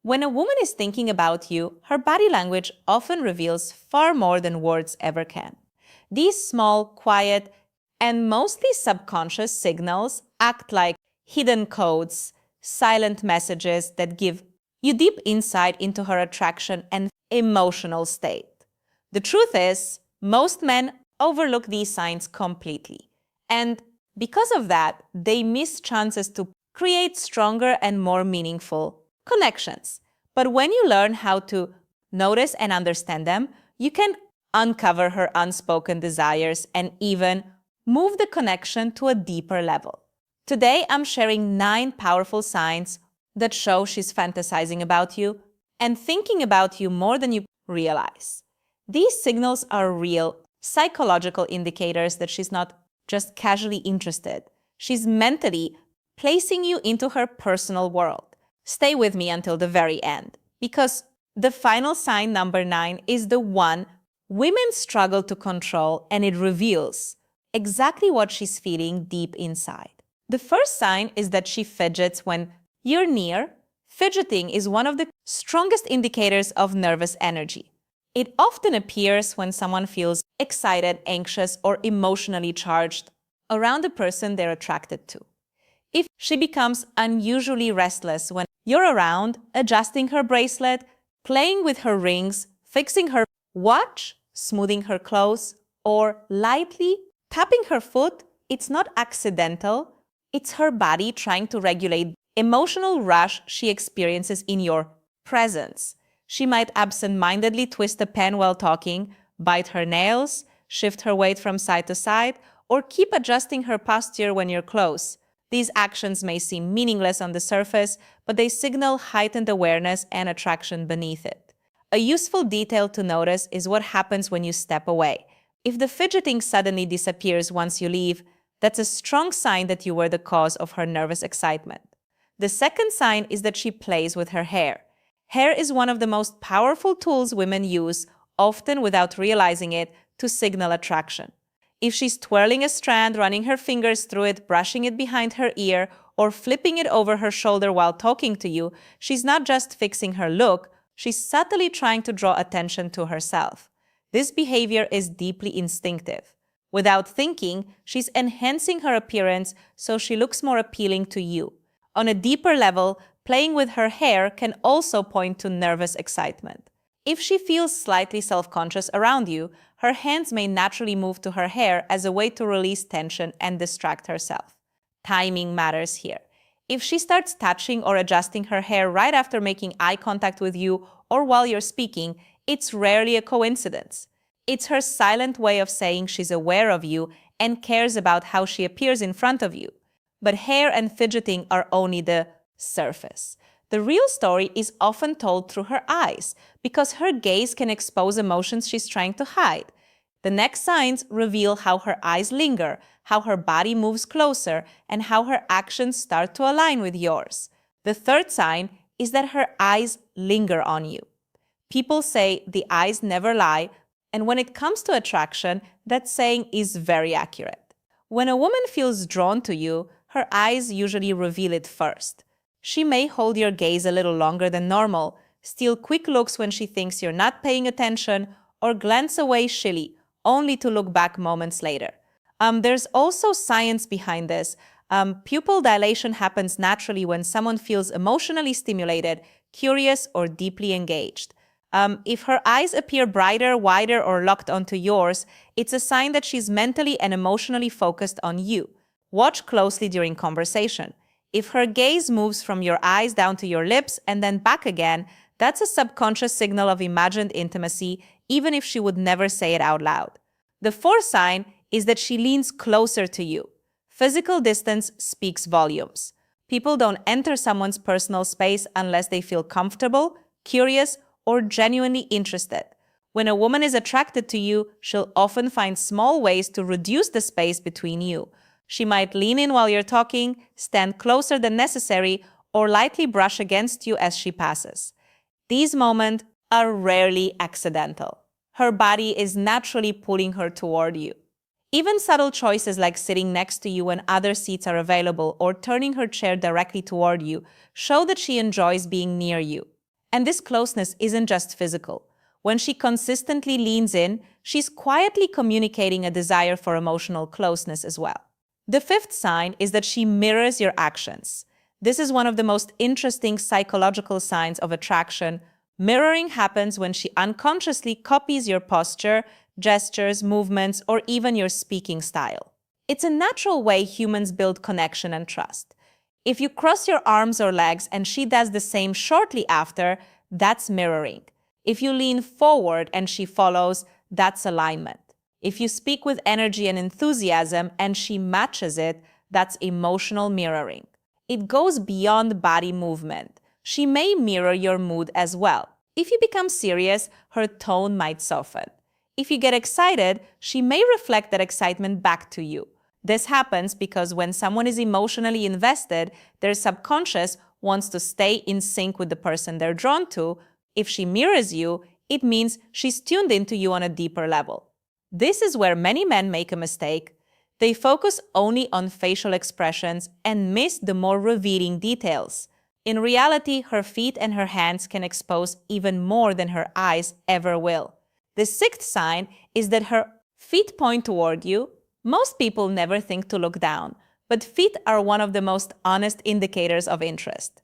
When a woman is thinking about you, her body language often reveals far more than words ever can. These small, quiet, and mostly subconscious signals act like hidden codes, silent messages that give you deep insight into her attraction and emotional state. The truth is, most men overlook these signs completely. And because of that, they miss chances to create stronger and more meaningful connections. But when you learn how to notice and understand them, you can uncover her unspoken desires and even move the connection to a deeper level. Today, I'm sharing 9 powerful signs that show she's fantasizing about you and thinking about you more than you realize. These signals are real psychological indicators that she's not just casually interested. She's mentally placing you into her personal world. Stay with me until the very end, because the final sign, number 9, is the one women struggle to control, and it reveals exactly what she's feeling deep inside. The first sign is that she fidgets when you're near. Fidgeting is one of the strongest indicators of nervous energy. It often appears when someone feels excited, anxious, or emotionally charged around the person they're attracted to. If she becomes unusually restless when you're around, adjusting her bracelet, playing with her rings, fixing her watch, smoothing her clothes, or lightly tapping her foot, it's not accidental. It's her body trying to regulate the emotional rush she experiences in your presence. She might absent-mindedly twist a pen while talking, bite her nails, shift her weight from side to side, or keep adjusting her posture when you're close. These actions may seem meaningless on the surface, but they signal heightened awareness and attraction beneath it. A useful detail to notice is what happens when you step away. If the fidgeting suddenly disappears once you leave, that's a strong sign that you were the cause of her nervous excitement. The second sign is that she plays with her hair. Hair is one of the most powerful tools women use, often without realizing it, to signal attraction. If she's twirling a strand, running her fingers through it, brushing it behind her ear, or flipping it over her shoulder while talking to you, she's not just fixing her look, she's subtly trying to draw attention to herself. This behavior is deeply instinctive. Without thinking, she's enhancing her appearance so she looks more appealing to you. On a deeper level, playing with her hair can also point to nervous excitement. If she feels slightly self-conscious around you, her hands may naturally move to her hair as a way to release tension and distract herself. Timing matters here. If she starts touching or adjusting her hair right after making eye contact with you or while you're speaking, it's rarely a coincidence. It's her silent way of saying she's aware of you and cares about how she appears in front of you. But hair and fidgeting are only the surface. The real story is often told through her eyes, because her gaze can expose emotions she's trying to hide. The next signs reveal how her eyes linger, how her body moves closer, and how her actions start to align with yours. The third sign is that her eyes linger on you. People say the eyes never lie, and when it comes to attraction, that saying is very accurate. When a woman feels drawn to you, her eyes usually reveal it first. She may hold your gaze a little longer than normal, steal quick looks when she thinks you're not paying attention, or glance away shyly, only to look back moments later. There's also science behind this. Pupil dilation happens naturally when someone feels emotionally stimulated, curious, or deeply engaged. If her eyes appear brighter, wider, or locked onto yours, it's a sign that she's mentally and emotionally focused on you. Watch closely during conversation. If her gaze moves from your eyes down to your lips and then back again, that's a subconscious signal of imagined intimacy, even if she would never say it out loud. The fourth sign is that she leans closer to you. Physical distance speaks volumes. People don't enter someone's personal space unless they feel comfortable, curious, or genuinely interested. When a woman is attracted to you, she'll often find small ways to reduce the space between you. She might lean in while you're talking, stand closer than necessary, or lightly brush against you as she passes. These moments are rarely accidental. Her body is naturally pulling her toward you. Even subtle choices like sitting next to you when other seats are available or turning her chair directly toward you show that she enjoys being near you. And this closeness isn't just physical. When she consistently leans in, she's quietly communicating a desire for emotional closeness as well. The fifth sign is that she mirrors your actions. This is one of the most interesting psychological signs of attraction. Mirroring happens when she unconsciously copies your posture, gestures, movements, or even your speaking style. It's a natural way humans build connection and trust. If you cross your arms or legs and she does the same shortly after, that's mirroring. If you lean forward and she follows, that's alignment. If you speak with energy and enthusiasm and she matches it, that's emotional mirroring. It goes beyond body movement. She may mirror your mood as well. If you become serious, her tone might soften. If you get excited, she may reflect that excitement back to you. This happens because when someone is emotionally invested, their subconscious wants to stay in sync with the person they're drawn to. If she mirrors you, it means she's tuned into you on a deeper level. This is where many men make a mistake. They focus only on facial expressions and miss the more revealing details. In reality, her feet and her hands can expose even more than her eyes ever will. The sixth sign is that her feet point toward you. Most people never think to look down, but feet are one of the most honest indicators of interest.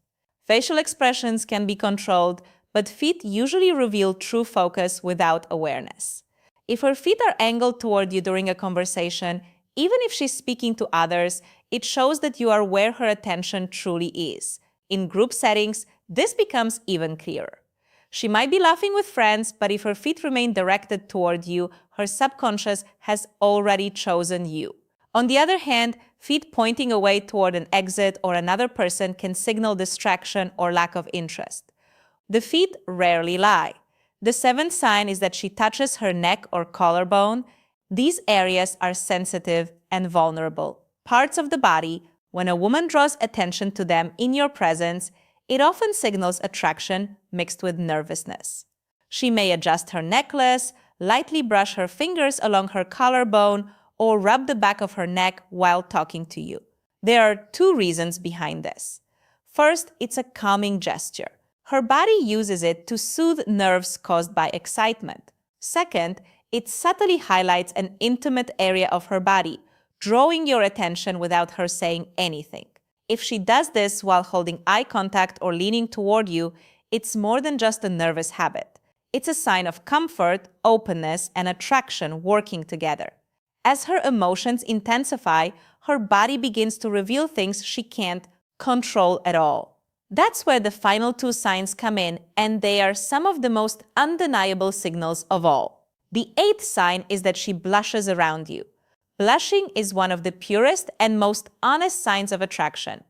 Facial expressions can be controlled, but feet usually reveal true focus without awareness. If her feet are angled toward you during a conversation, even if she's speaking to others, it shows that you are where her attention truly is. In group settings, this becomes even clearer. She might be laughing with friends, but if her feet remain directed toward you, her subconscious has already chosen you. On the other hand, feet pointing away toward an exit or another person can signal distraction or lack of interest. The feet rarely lie. The seventh sign is that she touches her neck or collarbone. These areas are sensitive and vulnerable. Parts of the body, when a woman draws attention to them in your presence, it often signals attraction mixed with nervousness. She may adjust her necklace, lightly brush her fingers along her collarbone, or rub the back of her neck while talking to you. There are two reasons behind this. First, it's a calming gesture. Her body uses it to soothe nerves caused by excitement. Second, it subtly highlights an intimate area of her body, drawing your attention without her saying anything. If she does this while holding eye contact or leaning toward you, it's more than just a nervous habit. It's a sign of comfort, openness, and attraction working together. As her emotions intensify, her body begins to reveal things she can't control at all. That's where the final two signs come in, and they are some of the most undeniable signals of all. The eighth sign is that she blushes around you. Blushing is one of the purest and most honest signs of attraction.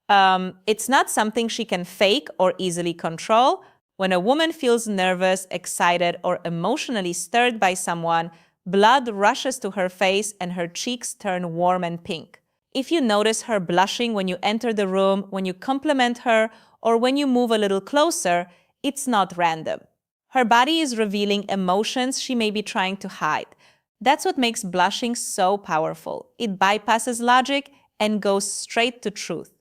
It's not something she can fake or easily control. When a woman feels nervous, excited, or emotionally stirred by someone, blood rushes to her face and her cheeks turn warm and pink. If you notice her blushing when you enter the room, when you compliment her, or when you move a little closer, it's not random. Her body is revealing emotions she may be trying to hide. That's what makes blushing so powerful. It bypasses logic and goes straight to truth.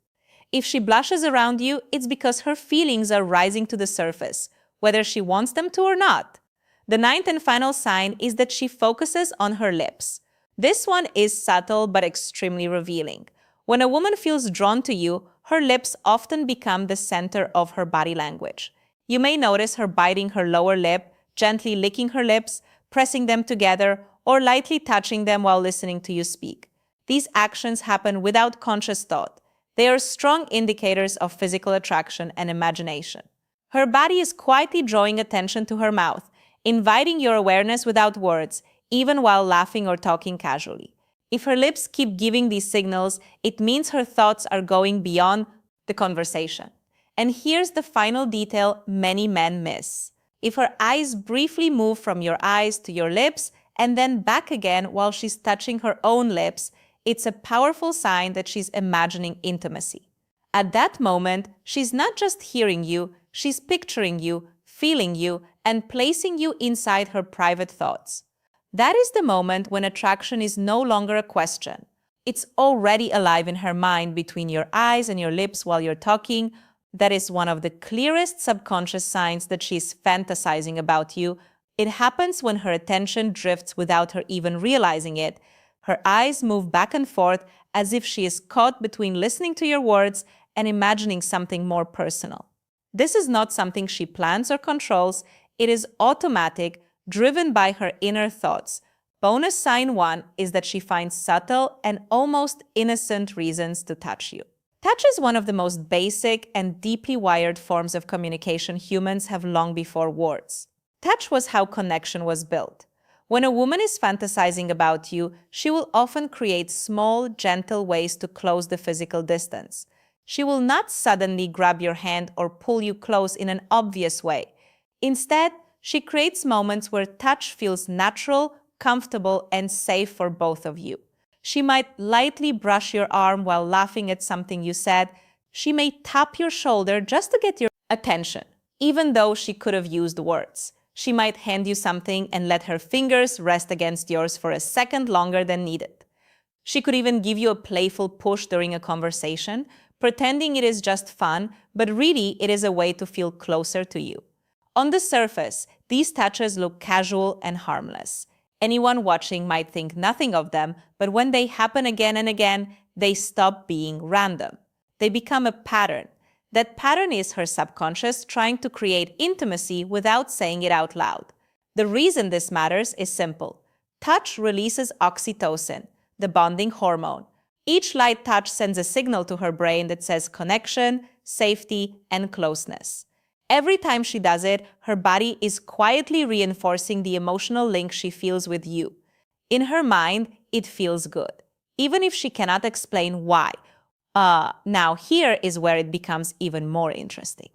If she blushes around you, it's because her feelings are rising to the surface, whether she wants them to or not. The ninth and final sign is that she focuses on her lips. This one is subtle but extremely revealing. When a woman feels drawn to you, her lips often become the center of her body language. You may notice her biting her lower lip, gently licking her lips, pressing them together, or lightly touching them while listening to you speak. These actions happen without conscious thought. They are strong indicators of physical attraction and imagination. Her body is quietly drawing attention to her mouth, inviting your awareness without words, even while laughing or talking casually. If her lips keep giving these signals, it means her thoughts are going beyond the conversation. And here's the final detail many men miss. If her eyes briefly move from your eyes to your lips and then back again while she's touching her own lips, it's a powerful sign that she's imagining intimacy. At that moment, she's not just hearing you, she's picturing you, feeling you, and placing you inside her private thoughts. That is the moment when attraction is no longer a question. It's already alive in her mind between your eyes and your lips while you're talking. That is one of the clearest subconscious signs that she's fantasizing about you. It happens when her attention drifts without her even realizing it. Her eyes move back and forth as if she is caught between listening to your words and imagining something more personal. This is not something she plans or controls. It is automatic, driven by her inner thoughts. Bonus sign 1 is that she finds subtle and almost innocent reasons to touch you. Touch is one of the most basic and deeply wired forms of communication humans have long before words. Touch was how connection was built. When a woman is fantasizing about you, she will often create small, gentle ways to close the physical distance. She will not suddenly grab your hand or pull you close in an obvious way. Instead, she creates moments where touch feels natural, comfortable, and safe for both of you. She might lightly brush your arm while laughing at something you said. She may tap your shoulder just to get your attention, even though she could have used words. She might hand you something and let her fingers rest against yours for a second longer than needed. She could even give you a playful push during a conversation, pretending it is just fun, but really it is a way to feel closer to you. On the surface, these touches look casual and harmless. Anyone watching might think nothing of them, but when they happen again and again, they stop being random. They become a pattern. That pattern is her subconscious trying to create intimacy without saying it out loud. The reason this matters is simple. Touch releases oxytocin, the bonding hormone. Each light touch sends a signal to her brain that says connection, safety, and closeness. Every time she does it, her body is quietly reinforcing the emotional link she feels with you. In her mind, it feels good, even if she cannot explain why. Now here is where it becomes even more interesting.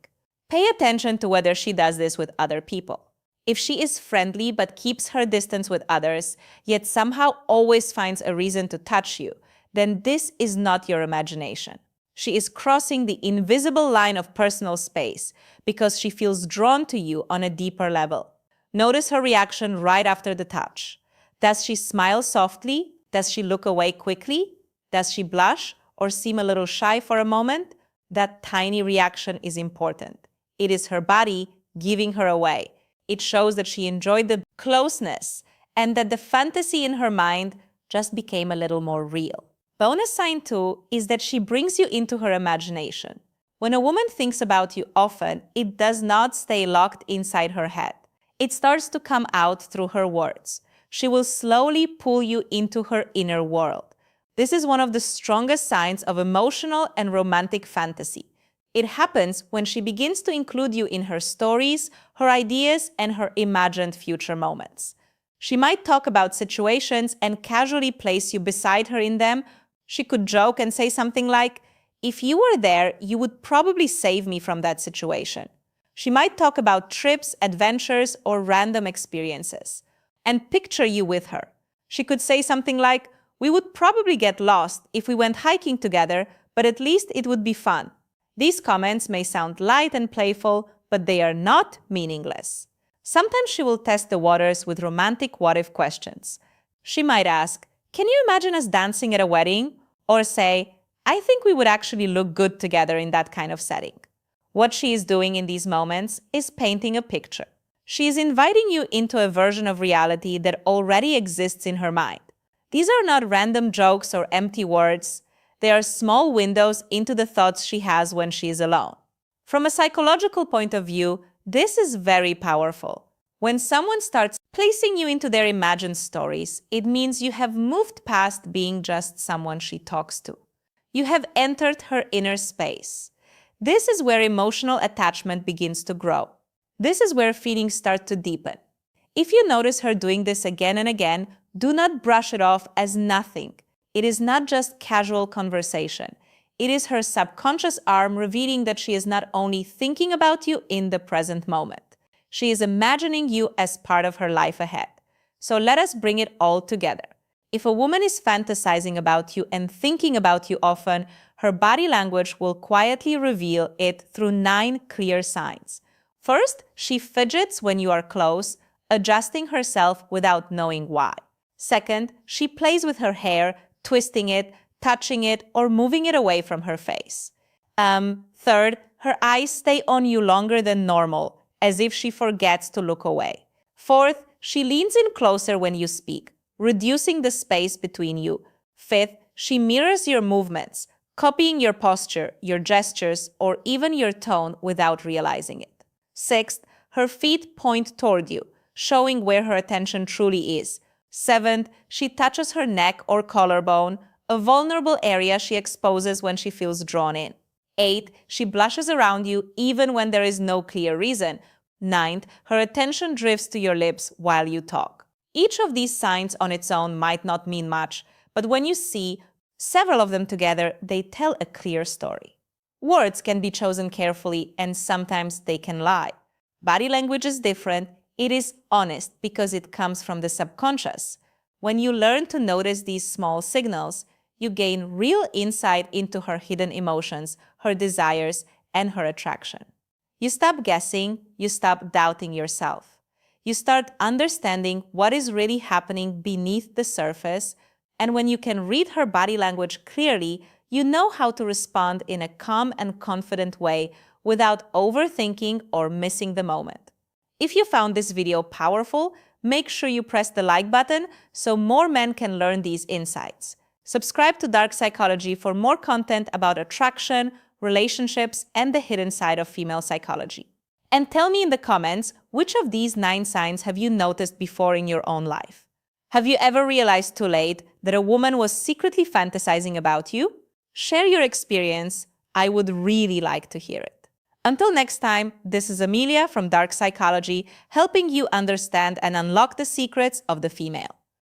Pay attention to whether she does this with other people. If she is friendly but keeps her distance with others, yet somehow always finds a reason to touch you, then this is not your imagination. She is crossing the invisible line of personal space because she feels drawn to you on a deeper level. Notice her reaction right after the touch. Does she smile softly? Does she look away quickly? Does she blush or seem a little shy for a moment? That tiny reaction is important. It is her body giving her away. It shows that she enjoyed the closeness and that the fantasy in her mind just became a little more real. Bonus sign 2 is that she brings you into her imagination. When a woman thinks about you often, it does not stay locked inside her head. It starts to come out through her words. She will slowly pull you into her inner world. This is one of the strongest signs of emotional and romantic fantasy. It happens when she begins to include you in her stories, her ideas, and her imagined future moments. She might talk about situations and casually place you beside her in them. She could joke and say something like, "If you were there, you would probably save me from that situation." She might talk about trips, adventures, or random experiences and picture you with her. She could say something like, "We would probably get lost if we went hiking together, but at least it would be fun." These comments may sound light and playful, but they are not meaningless. Sometimes she will test the waters with romantic what-if questions. She might ask, "Can you imagine us dancing at a wedding?" Or say, "I think we would actually look good together in that kind of setting." What she is doing in these moments is painting a picture. She is inviting you into a version of reality that already exists in her mind. These are not random jokes or empty words. They are small windows into the thoughts she has when she is alone. From a psychological point of view, this is very powerful. When someone starts placing you into their imagined stories, it means you have moved past being just someone she talks to. You have entered her inner space. This is where emotional attachment begins to grow. This is where feelings start to deepen. If you notice her doing this again and again, do not brush it off as nothing. It is not just casual conversation. It is her subconscious arm revealing that she is not only thinking about you in the present moment. She is imagining you as part of her life ahead. So let us bring it all together. If a woman is fantasizing about you and thinking about you often, her body language will quietly reveal it through 9 clear signs. First, she fidgets when you are close, adjusting herself without knowing why. Second, she plays with her hair, twisting it, touching it, or moving it away from her face. Third, her eyes stay on you longer than normal, as if she forgets to look away. Fourth, she leans in closer when you speak, reducing the space between you. Fifth, she mirrors your movements, copying your posture, your gestures, or even your tone without realizing it. Sixth, her feet point toward you, showing where her attention truly is. Seventh, she touches her neck or collarbone, a vulnerable area she exposes when she feels drawn in. Eighth, she blushes around you even when there is no clear reason. Ninth, her attention drifts to your lips while you talk. Each of these signs on its own might not mean much, but when you see several of them together, they tell a clear story. Words can be chosen carefully, and sometimes they can lie. Body language is different. It is honest because it comes from the subconscious. When you learn to notice these small signals, you gain real insight into her hidden emotions, her desires, and her attraction. You stop guessing, you stop doubting yourself. You start understanding what is really happening beneath the surface, and when you can read her body language clearly, you know how to respond in a calm and confident way without overthinking or missing the moment. If you found this video powerful, make sure you press the like button so more men can learn these insights. Subscribe to Dark Psychology for more content about attraction, relationships, and the hidden side of female psychology. And tell me in the comments, which of these 9 signs have you noticed before in your own life? Have you ever realized too late that a woman was secretly fantasizing about you? Share your experience. I would really like to hear it. Until next time, this is Amelia from Dark Psychology, helping you understand and unlock the secrets of the female.